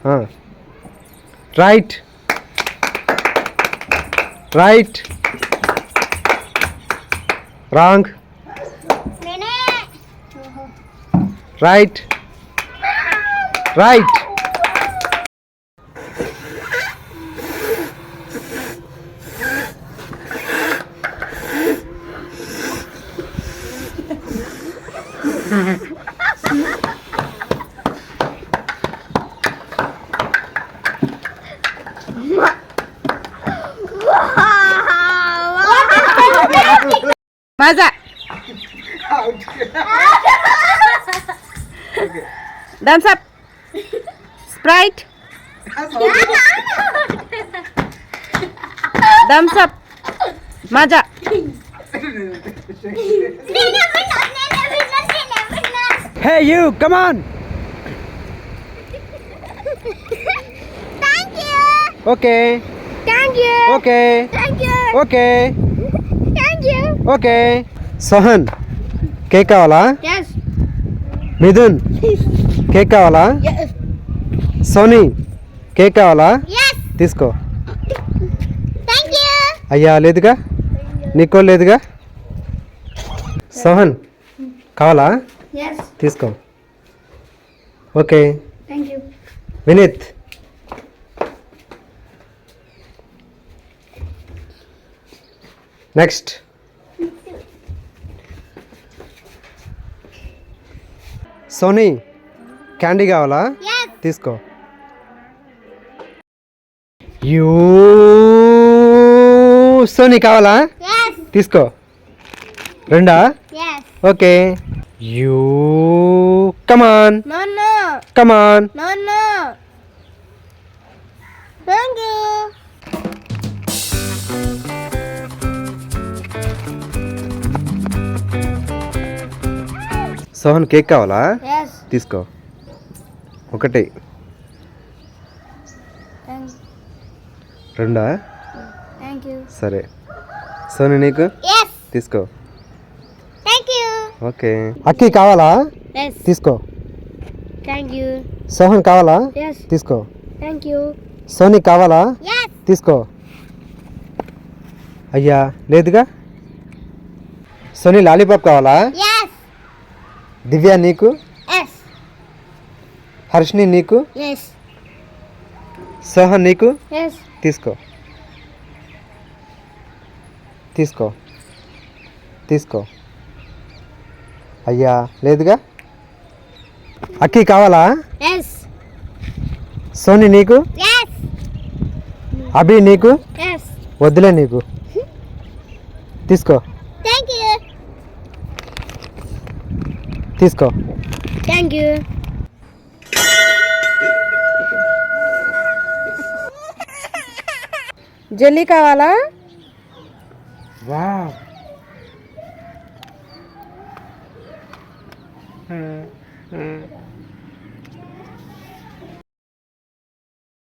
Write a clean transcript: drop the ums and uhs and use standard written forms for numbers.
Right right wrong right right Maza. Thumbs up. Sprite. Thumbs up. Maza. Hey you, come on. Thank you. Okay. Thank you. Okay. Thank you. Okay. Thank you. Okay. Sohan cake కావాలా? Yes. Mithun cake కావాలా? Yes. Sony cake కావాలా? Yes. తీసుకో. Thank you. అయ్యా లేదుగా, నీకో లేదుగా. సోహన్ కావాలా? Yes. తీసుకో. Okay. Thank you. Vineet next. Soni candy కావాలా? Yes. తీసుకో. యూ సోనీ కావాలా? Yes. తీసుకో. రెండా? Yes. Okay. You come on No, no. Come on. No, no. Thank you. Sohan cake కావాలా? Yes. తీసుకో. ఒకటి. రెండా? Thank you. సరే. సోనీ నీకు? Yes. తీసుకో. Thank you. ఓకే. అక్కి కావాలా? Yes. తీసుకో. Thank you. సోహన్ కావాలా? Yes. తీసుకో. Thank you. సోనీ కావాలా? Yes. తీసుకో. అయ్యా లేదుగా. సోనీ లాలీపాప్ కావాలా? Yes. దివ్య నీకు? Yes. హర్షిని నీకు? Yes. సోహన్ నీకు? Yes. తీసుకో. తీసుకో. తీసుకో. అయ్యా లేదుగా. అక్కి కావాలా? Yes. సోనీ నీకు? Yes. అభి నీకు? Yes. వద్దులే నీకు. తీసుకో. Thank you. తీసుకో. Thank you. జెల్లీ కావాలా? వావ్.